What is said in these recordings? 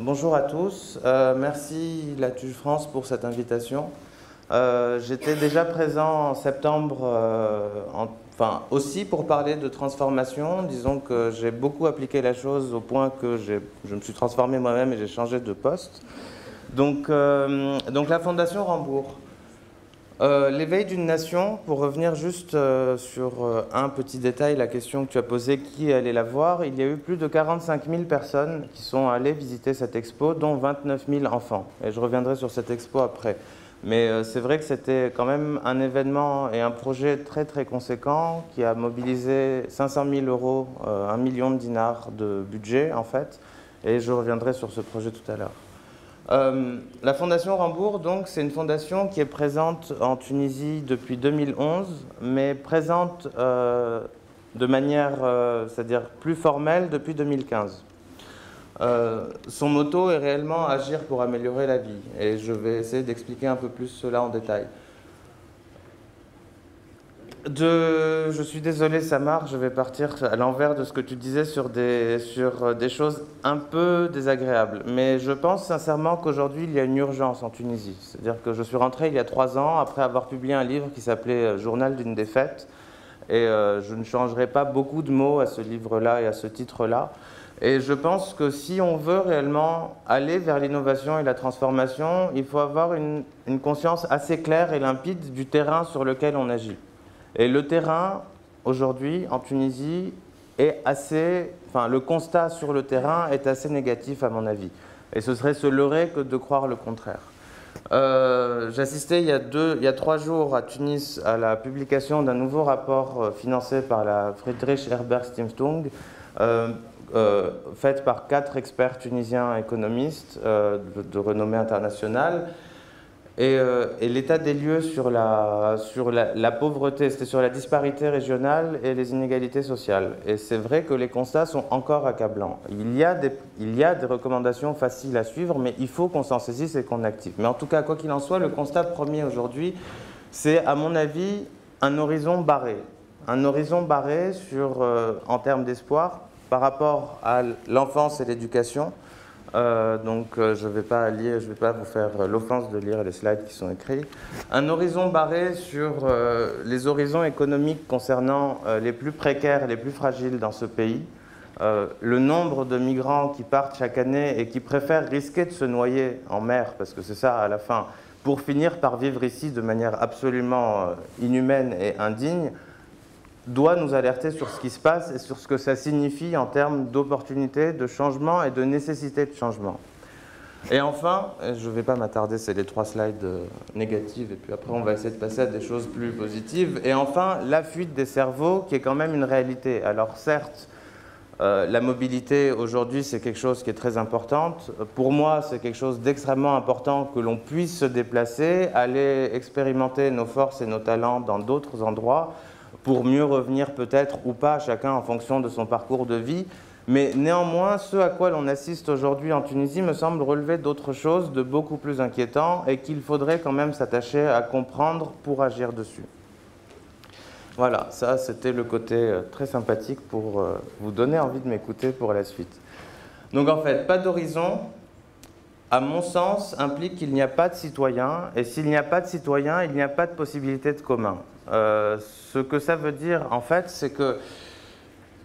Bonjour à tous. Merci la TUJ France pour cette invitation. J'étais déjà présent en septembre, aussi pour parler de transformation. Disons que j'ai beaucoup appliqué la chose au point que je me suis transformé moi-même et j'ai changé de poste. Donc la Fondation Rambourg. L'éveil d'une nation, pour revenir juste sur un petit détail, la question que tu as posée, qui allait la voir, il y a eu plus de 45 000 personnes qui sont allées visiter cette expo, dont 29 000 enfants. Et je reviendrai sur cette expo après. Mais c'est vrai que c'était quand même un événement et un projet très très conséquent qui a mobilisé 500 000 euros, 1 million de dinars de budget en fait. Et je reviendrai sur ce projet tout à l'heure. La Fondation Rambourg, donc, c'est une fondation qui est présente en Tunisie depuis 2011, mais présente de manière, c'est-à-dire plus formelle, depuis 2015. Son motto est réellement « Agir pour améliorer la vie », et je vais essayer d'expliquer un peu plus cela en détail. Je suis désolé Samar, je vais partir à l'envers de ce que tu disais sur des choses un peu désagréables. Mais je pense sincèrement qu'aujourd'hui il y a une urgence en Tunisie. C'est-à-dire que je suis rentré il y a 3 ans après avoir publié un livre qui s'appelait « Journal d'une défaite ». Et je ne changerai pas beaucoup de mots à ce livre-là et à ce titre-là. Et je pense que si on veut réellement aller vers l'innovation et la transformation, il faut avoir une conscience assez claire et limpide du terrain sur lequel on agit. Et le terrain, aujourd'hui, en Tunisie, est le constat sur le terrain est assez négatif à mon avis. Et ce serait se leurrer que de croire le contraire. J'assistais il y a 3 jours à Tunis à la publication d'un nouveau rapport financé par la Friedrich Ebert Stiftung, fait par 4 experts tunisiens économistes de renommée internationale. Et l'état des lieux sur la pauvreté, c'était sur la disparité régionale et les inégalités sociales. Et c'est vrai que les constats sont encore accablants. Il y a des recommandations faciles à suivre, mais il faut qu'on s'en saisisse et qu'on active. Mais en tout cas, quoi qu'il en soit, le constat premier aujourd'hui, c'est, à mon avis, un horizon barré. Un horizon barré en termes d'espoir par rapport à l'enfance et l'éducation. Je ne vais pas vous faire l'offense de lire les slides qui sont écrits. Un horizon barré sur les horizons économiques concernant les plus précaires et les plus fragiles dans ce pays. Le nombre de migrants qui partent chaque année et qui préfèrent risquer de se noyer en mer, parce que c'est ça à la fin, pour finir par vivre ici de manière absolument inhumaine et indigne, doit nous alerter sur ce qui se passe et sur ce que ça signifie en termes d'opportunités, de changement et de nécessité de changement. Et enfin, je ne vais pas m'attarder, c'est les 3 slides négatives, et puis après on va essayer de passer à des choses plus positives. Et enfin, la fuite des cerveaux, qui est quand même une réalité. Alors certes, la mobilité aujourd'hui, c'est quelque chose qui est très importante. Pour moi, c'est quelque chose d'extrêmement important que l'on puisse se déplacer, aller expérimenter nos forces et nos talents dans d'autres endroits, pour mieux revenir peut-être ou pas, chacun en fonction de son parcours de vie. Mais néanmoins, ce à quoi l'on assiste aujourd'hui en Tunisie me semble relever d'autres choses de beaucoup plus inquiétants et qu'il faudrait quand même s'attacher à comprendre pour agir dessus. Voilà, ça c'était le côté très sympathique pour vous donner envie de m'écouter pour la suite. Donc en fait, pas d'horizon, à mon sens, implique qu'il n'y a pas de citoyen, et s'il n'y a pas de citoyen, il n'y a pas de possibilité de commun. Ce que ça veut dire, en fait, c'est que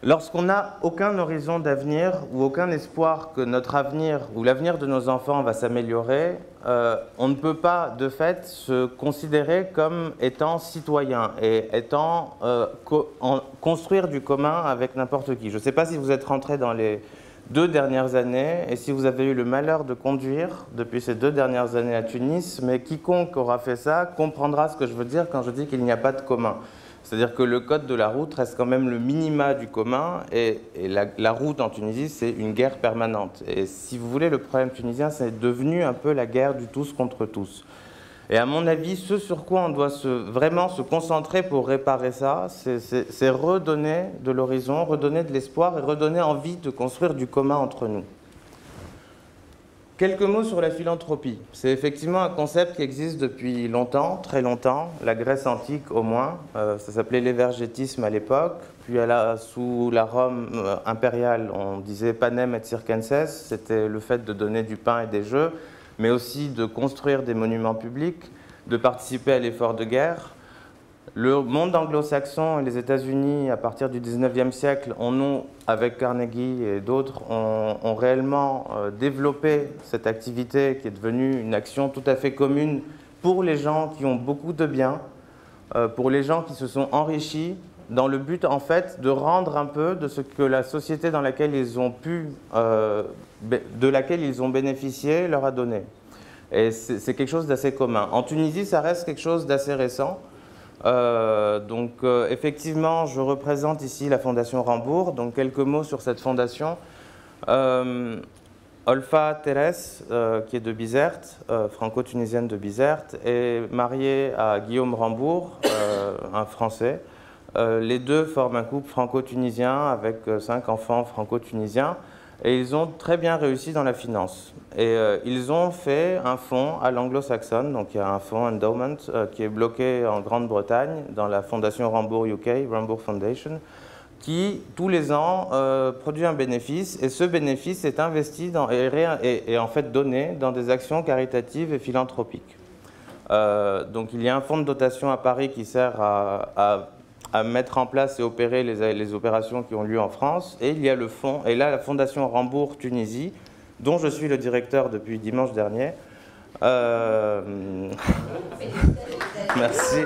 lorsqu'on n'a aucun horizon d'avenir ou aucun espoir que notre avenir ou l'avenir de nos enfants va s'améliorer, on ne peut pas, de fait, se considérer comme étant citoyen et étant construire du commun avec n'importe qui. Je ne sais pas si vous êtes rentré dans les 2 dernières années, et si vous avez eu le malheur de conduire depuis ces 2 dernières années à Tunis, mais quiconque aura fait ça comprendra ce que je veux dire quand je dis qu'il n'y a pas de commun. C'est-à-dire que le code de la route reste quand même le minima du commun, et la route en Tunisie, c'est une guerre permanente. Et si vous voulez, le problème tunisien, c'est devenu un peu la guerre du tous contre tous. Et à mon avis, ce sur quoi on doit vraiment se concentrer pour réparer ça, c'est redonner de l'horizon, redonner de l'espoir et redonner envie de construire du commun entre nous. Quelques mots sur la philanthropie. C'est effectivement un concept qui existe depuis longtemps, très longtemps, la Grèce antique au moins. Ça s'appelait l'évergétisme à l'époque. Puis sous la Rome impériale, on disait panem et circenses. C'était le fait de donner du pain et des jeux, mais aussi de construire des monuments publics, de participer à l'effort de guerre. Le monde anglo-saxon et les États-Unis, à partir du 19e siècle, avec Carnegie et d'autres, ont réellement développé cette activité qui est devenue une action tout à fait commune pour les gens qui ont beaucoup de biens, pour les gens qui se sont enrichis, dans le but en fait de rendre un peu de ce que la société dans laquelle ils ont de laquelle ils ont bénéficié leur a donné. Et c'est quelque chose d'assez commun. En Tunisie, ça reste quelque chose d'assez récent. Effectivement, je représente ici la Fondation Rambourg. Donc, quelques mots sur cette fondation. Olfa Thérèse, qui est de Bizerte, franco-tunisienne de Bizerte, est mariée à Guillaume Rambourg, un Français. Les deux forment un couple franco-tunisien avec 5 enfants franco-tunisiens. Et ils ont très bien réussi dans la finance. Et ils ont fait un fonds à l'anglo-saxonne, donc il y a un fonds endowment qui est bloqué en Grande-Bretagne dans la fondation Rambourg UK, Rambourg Foundation, qui tous les ans produit un bénéfice, et ce bénéfice est investi et en fait donné dans des actions caritatives et philanthropiques. Donc il y a un fonds de dotation à Paris qui sert à mettre en place et opérer les opérations qui ont lieu en France. Et il y a le fonds, et là la Fondation Rambourg Tunisie, dont je suis le directeur depuis dimanche dernier. Merci.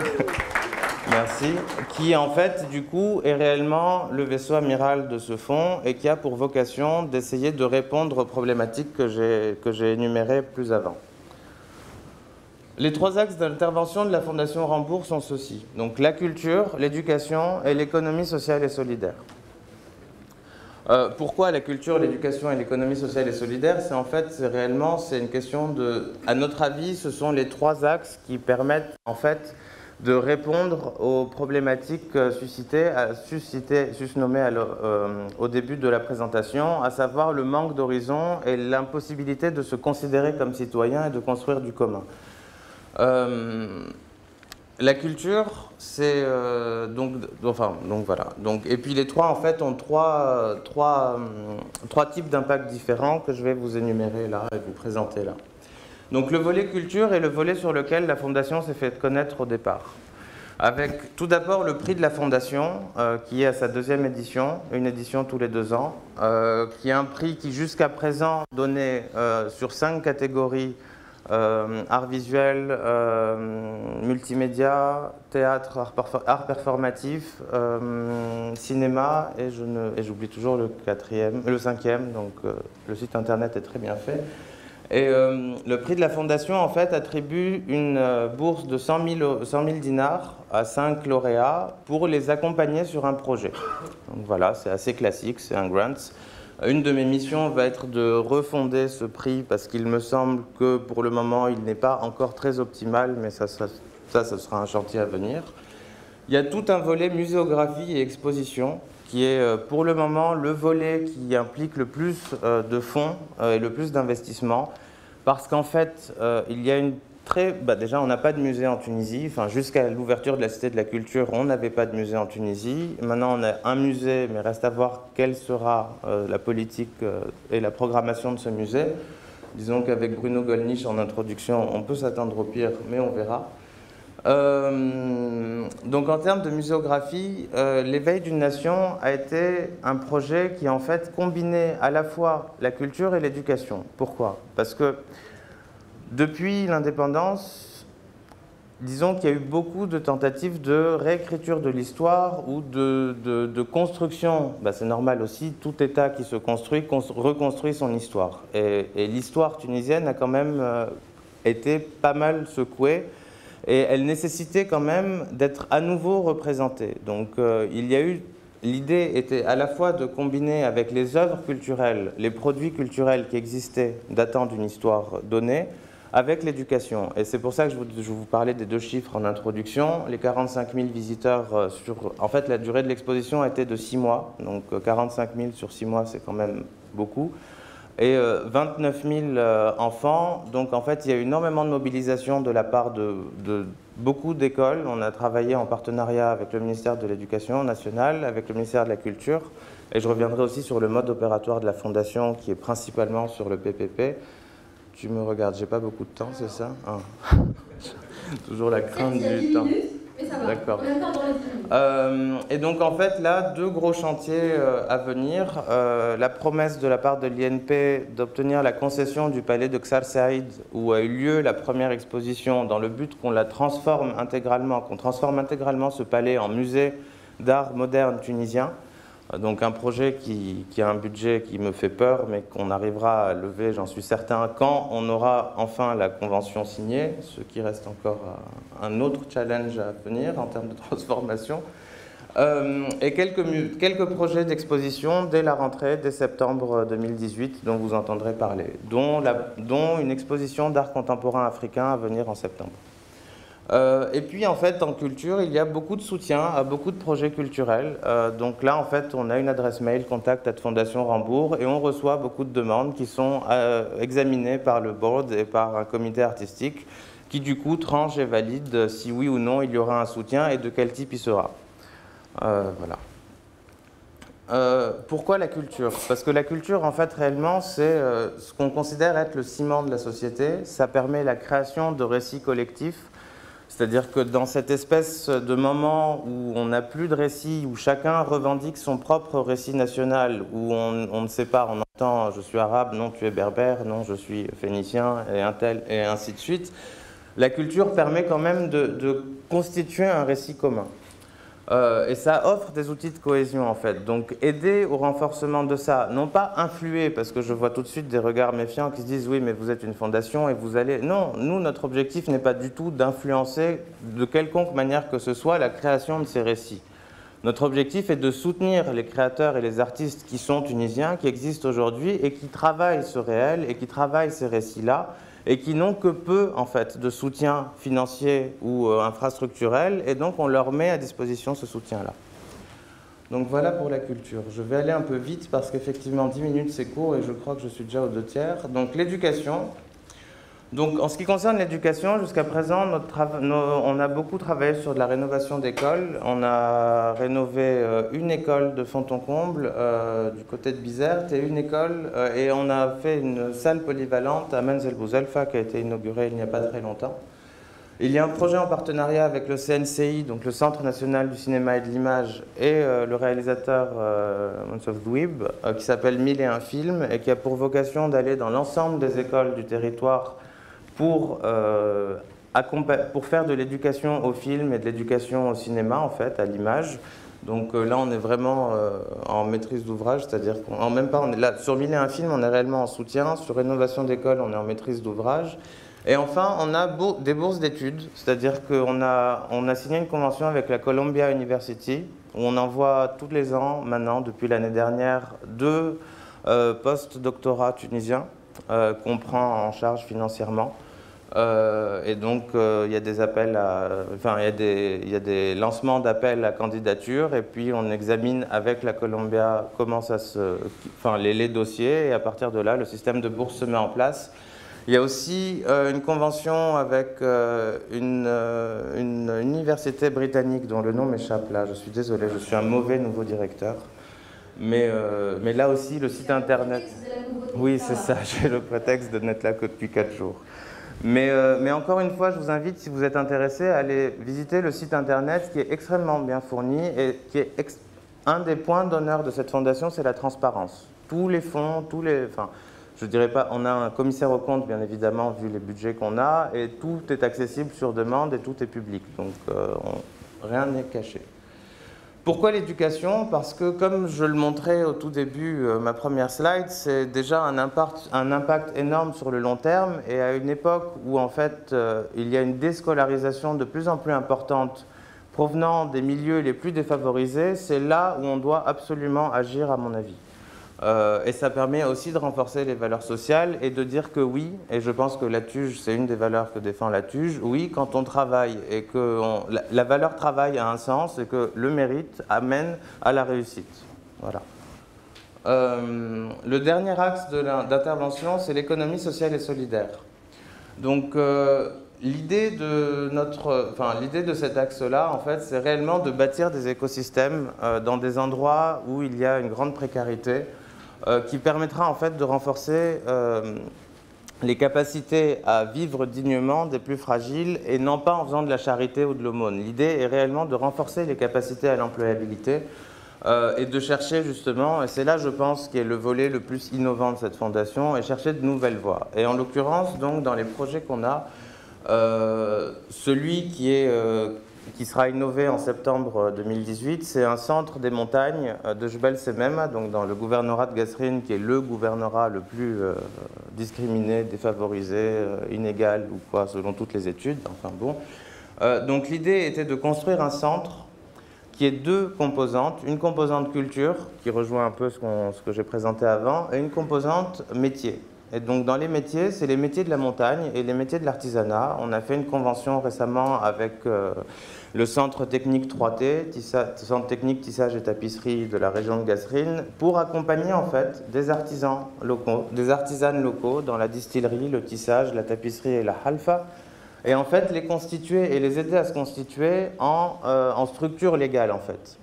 Merci. Qui en fait, du coup, est réellement le vaisseau amiral de ce fonds et qui a pour vocation d'essayer de répondre aux problématiques que j'ai énumérées plus avant. Les 3 axes d'intervention de la Fondation Rambourg sont ceux-ci. Donc la culture, l'éducation et l'économie sociale et solidaire. Pourquoi la culture, l'éducation et l'économie sociale et solidaire? C'est en fait, c'est une question de... À notre avis, ce sont les 3 axes qui permettent en fait de répondre aux problématiques susnommées au début de la présentation, à savoir le manque d'horizon et l'impossibilité de se considérer comme citoyen et de construire du commun. La culture, c'est voilà. Et puis les 3 en fait ont trois types d'impacts différents que je vais vous énumérer là et vous présenter là. Donc le volet culture est le volet sur lequel la Fondation s'est fait connaître au départ. Avec tout d'abord le prix de la Fondation, qui est à sa 2e édition, une édition tous les 2 ans, qui est un prix qui jusqu'à présent donnait sur 5 catégories: art visuel, multimédia, théâtre, art performatif, cinéma, et j'oublie toujours le 5e, donc le site internet est très bien fait. Et le prix de la Fondation, en fait, attribue une bourse de 100 000 dinars à 5 lauréats pour les accompagner sur un projet. Donc voilà, c'est assez classique, c'est un grant. Une de mes missions va être de refonder ce prix parce qu'il me semble que pour le moment, il n'est pas encore très optimal, mais ça sera un chantier à venir. Il y a tout un volet muséographie et exposition qui est pour le moment le volet qui implique le plus de fonds et le plus d'investissements, parce qu'en fait, il y a une déjà, on n'a pas de musée en Tunisie. Enfin, jusqu'à l'ouverture de la Cité de la Culture, on n'avait pas de musée en Tunisie. Maintenant, on a un musée, mais reste à voir quelle sera la politique et la programmation de ce musée. Disons qu'avec Bruno Gollnisch en introduction, on peut s'attendre au pire, mais on verra. Donc, en termes de muséographie, l'éveil d'une nation a été un projet qui, en fait, combinait à la fois la culture et l'éducation. Pourquoi? Parce que depuis l'indépendance, disons qu'il y a eu beaucoup de tentatives de réécriture de l'histoire ou de construction. C'est normal aussi, tout État qui se construit reconstruit son histoire. Et l'histoire tunisienne a quand même été pas mal secouée et elle nécessitait quand même d'être à nouveau représentée. Donc l'idée était à la fois de combiner avec les œuvres culturelles, les produits culturels qui existaient datant d'une histoire donnée, avec l'éducation. Et c'est pour ça que je vous parlais des 2 chiffres en introduction. Les 45 000 visiteurs En fait, la durée de l'exposition a été de 6 mois. Donc 45 000 sur 6 mois, c'est quand même beaucoup. et 29 000 enfants. Donc en fait, il y a eu énormément de mobilisation de la part de beaucoup d'écoles. On a travaillé en partenariat avec le ministère de l'Éducation nationale, avec le ministère de la Culture, et je reviendrai aussi sur le mode opératoire de la Fondation qui est principalement sur le PPP. Tu me regardes, j'ai pas beaucoup de temps, c'est ça? Toujours la crainte du temps. D'accord. Et donc en fait là, deux gros chantiers à venir. La promesse de la part de l'INP d'obtenir la concession du palais de Ksar Saïd où a eu lieu la première exposition dans le but qu'on transforme intégralement ce palais en musée d'art moderne tunisien. Donc un projet qui a un budget qui me fait peur, mais qu'on arrivera à lever, j'en suis certain, quand on aura enfin la convention signée, ce qui reste encore un autre challenge à venir en termes de transformation. Et quelques projets d'exposition dès la rentrée, dès septembre 2018, dont vous entendrez parler, dont une exposition d'art contemporain africain à venir en septembre. Et puis en fait en culture il y a beaucoup de soutien à beaucoup de projets culturels, donc là en fait on a une adresse mail contact@Fondation Rambourg et on reçoit beaucoup de demandes qui sont examinées par le board et par un comité artistique qui du coup tranche et valide si oui ou non il y aura un soutien et de quel type il sera. Voilà. Pourquoi la culture? Parce que la culture, en fait, réellement, c'est ce qu'on considère être le ciment de la société. Ça permet la création de récits collectifs. C'est-à-dire que dans cette espèce de moment où on n'a plus de récit, où chacun revendique son propre récit national, où on ne sait pas, on entend « je suis arabe, non tu es berbère, non je suis phénicien » et un tel, et ainsi de suite, la culture permet quand même de constituer un récit commun. Et ça offre des outils de cohésion en fait, donc aider au renforcement de ça, non pas influer, parce que je vois tout de suite des regards méfiants qui se disent oui mais vous êtes une fondation et vous allez... Non, nous notre objectif n'est pas du tout d'influencer de quelconque manière que ce soit la création de ces récits. Notre objectif est de soutenir les créateurs et les artistes qui sont tunisiens, qui existent aujourd'hui et qui travaillent ce réel et qui travaillent ces récits-là, et qui n'ont que peu en fait, de soutien financier ou infrastructurel, et donc on leur met à disposition ce soutien-là. Donc voilà pour la culture. Je vais aller un peu vite parce qu'effectivement 10 minutes c'est court et je crois que je suis déjà aux 2/3. Donc l'éducation. Donc en ce qui concerne l'éducation, jusqu'à présent, on a beaucoup travaillé sur de la rénovation d'écoles. On a rénové une école de Fontencomble du côté de Bizerte et une école, et on a fait une salle polyvalente à Menzel Bouzelfa qui a été inaugurée il n'y a pas très longtemps. Il y a un projet en partenariat avec le CNCI, donc le Centre national du cinéma et de l'image, et le réalisateur Mansour Douib, qui s'appelle 1001 films et qui a pour vocation d'aller dans l'ensemble des écoles du territoire pour faire de l'éducation au film et de l'éducation au cinéma, en fait, à l'image. Donc là, on est vraiment en maîtrise d'ouvrage, c'est-à-dire qu'en même pas, on est là, sur 1001 films, on est réellement en soutien, sur rénovation d'école, on est en maîtrise d'ouvrage. Et enfin, on a des bourses d'études, c'est-à-dire qu'on a signé une convention avec la Columbia University, où on envoie tous les ans, maintenant, depuis l'année dernière, 2 post-doctorats tunisiens qu'on prend en charge financièrement. Et donc, il y a des appels il y a des lancements d'appels à candidature, et puis on examine avec la Columbia comment les dossiers, et à partir de là, le système de bourse se met en place. Il y a aussi une convention avec une université britannique dont le nom m'échappe là, je suis désolé, je suis un mauvais nouveau directeur. Mais là aussi, le site internet... Oui, c'est ça, j'ai le prétexte de n'être là que depuis 4 jours. Mais encore une fois, je vous invite, si vous êtes intéressé, à aller visiter le site internet qui est extrêmement bien fourni et qui est un des points d'honneur de cette fondation, c'est la transparence. Tous les fonds, je ne dirais pas, on a un commissaire aux comptes, bien évidemment, vu les budgets qu'on a, et tout est accessible sur demande et tout est public. Donc, rien n'est caché. Pourquoi l'éducation? Parce que, comme je le montrais au tout début, ma première slide, c'est déjà un impact énorme sur le long terme, et à une époque où, en fait, il y a une déscolarisation de plus en plus importante provenant des milieux les plus défavorisés, c'est là où on doit absolument agir, à mon avis. Et ça permet aussi de renforcer les valeurs sociales et de dire que oui, et je pense que la TUJ, c'est une des valeurs que défend la TUJ, oui, quand on travaille et que la valeur travail a un sens et que le mérite amène à la réussite. Voilà. le dernier axe d'intervention, c'est l'économie sociale et solidaire. Donc, l'idée de cet axe-là, en fait, c'est réellement de bâtir des écosystèmes dans des endroits où il y a une grande précarité, qui permettra en fait de renforcer les capacités à vivre dignement des plus fragiles et non pas en faisant de la charité ou de l'aumône. L'idée est réellement de renforcer les capacités à l'employabilité et de chercher justement, et c'est là je pense qui est le volet le plus innovant de cette fondation, et chercher de nouvelles voies. Et en l'occurrence, donc dans les projets qu'on a, celui qui sera innové en septembre 2018, c'est un centre des montagnes de Jebel Semem, donc dans le gouvernorat de Gasserine, qui est le gouvernorat le plus discriminé, défavorisé, inégal ou quoi, selon toutes les études. Enfin bon. Donc l'idée était de construire un centre qui est deux composantes, une composante culture, qui rejoint un peu ce que j'ai présenté avant, et une composante métier. Et donc dans les métiers, c'est les métiers de la montagne et les métiers de l'artisanat. On a fait une convention récemment avec le centre technique 3T, centre technique tissage et tapisserie de la région de Gasserine, pour accompagner en fait des artisans locaux, des artisanes locaux dans la distillerie, le tissage, la tapisserie et la halfa, et en fait les constituer et les aider à se constituer en structure légale en fait.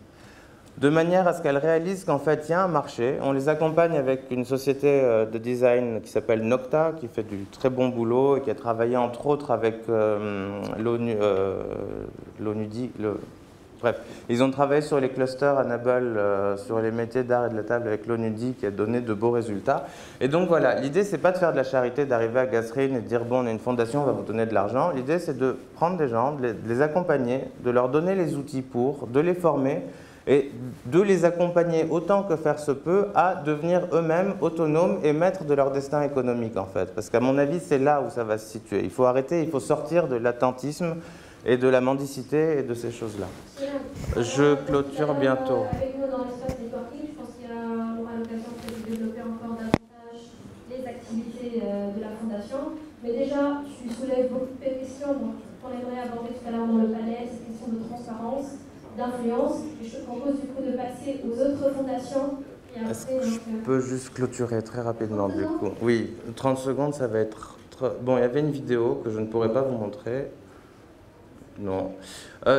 De manière à ce qu'elles réalisent qu'en fait, il y a un marché. On les accompagne avec une société de design qui s'appelle Nocta, qui fait du très bon boulot et qui a travaillé entre autres avec l'ONUDI. Bref, ils ont travaillé sur les clusters Annabelle, sur les métiers d'art et de la table avec l'ONUDI, qui a donné de beaux résultats. Et donc voilà, l'idée, c'est pas de faire de la charité, d'arriver à Gasserine et de dire, bon, on est une fondation, on va vous donner de l'argent. L'idée, c'est de prendre des gens, de les accompagner, de leur donner les outils pour, de les former, et de les accompagner autant que faire se peut à devenir eux-mêmes autonomes et maîtres de leur destin économique en fait. Parce qu'à mon avis, c'est là où ça va se situer. Il faut arrêter, il faut sortir de l'attentisme et de la mendicité et de ces choses-là. Je clôture bientôt. Avec nous dans l'espace networking, je pense qu'il y aura l'occasion de développer encore davantage les activités de la Fondation. Mais déjà, tu soulèves beaucoup de questions qu'on aimerait aborder tout à l'heure dans le panel, ces questions de transparence, d'influence. Et je te propose du coup de passer aux autres fondations. Est-ce que je peux juste clôturer très rapidement du coup? Oui, 30 secondes, ça va être... Bon, il y avait une vidéo que je ne pourrais pas vous montrer. Non.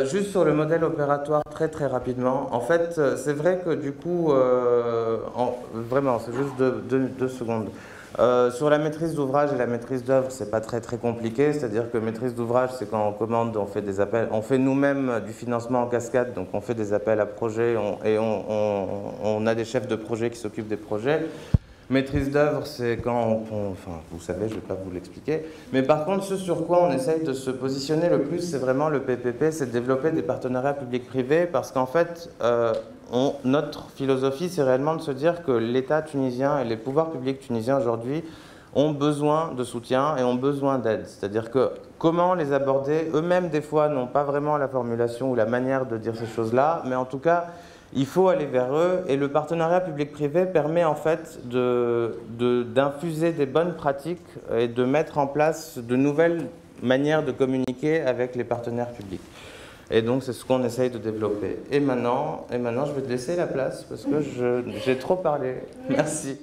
Juste sur le modèle opératoire, très rapidement. En fait, c'est vrai que du coup, vraiment, c'est juste deux secondes. Sur la maîtrise d'ouvrage et la maîtrise d'œuvre, c'est pas très compliqué. C'est-à-dire que maîtrise d'ouvrage, c'est quand on commande, on fait des appels. On fait nous-mêmes du financement en cascade, donc on fait des appels à projets et on a des chefs de projet qui s'occupent des projets. Maîtrise d'œuvre, c'est quand enfin, vous savez, je ne vais pas vous l'expliquer. Mais par contre, ce sur quoi on essaye de se positionner le plus, c'est vraiment le PPP, c'est de développer des partenariats publics-privés, parce qu'en fait, notre philosophie, c'est réellement de se dire que l'État tunisien et les pouvoirs publics tunisiens aujourd'hui ont besoin de soutien et ont besoin d'aide. C'est-à-dire que comment les aborder, eux-mêmes des fois n'ont pas vraiment la formulation ou la manière de dire ces choses-là, mais en tout cas, il faut aller vers eux, et le partenariat public-privé permet en fait d'infuser des bonnes pratiques et de mettre en place de nouvelles manières de communiquer avec les partenaires publics. Et donc c'est ce qu'on essaye de développer. Et maintenant, je vais te laisser la place parce que j'ai trop parlé. Merci.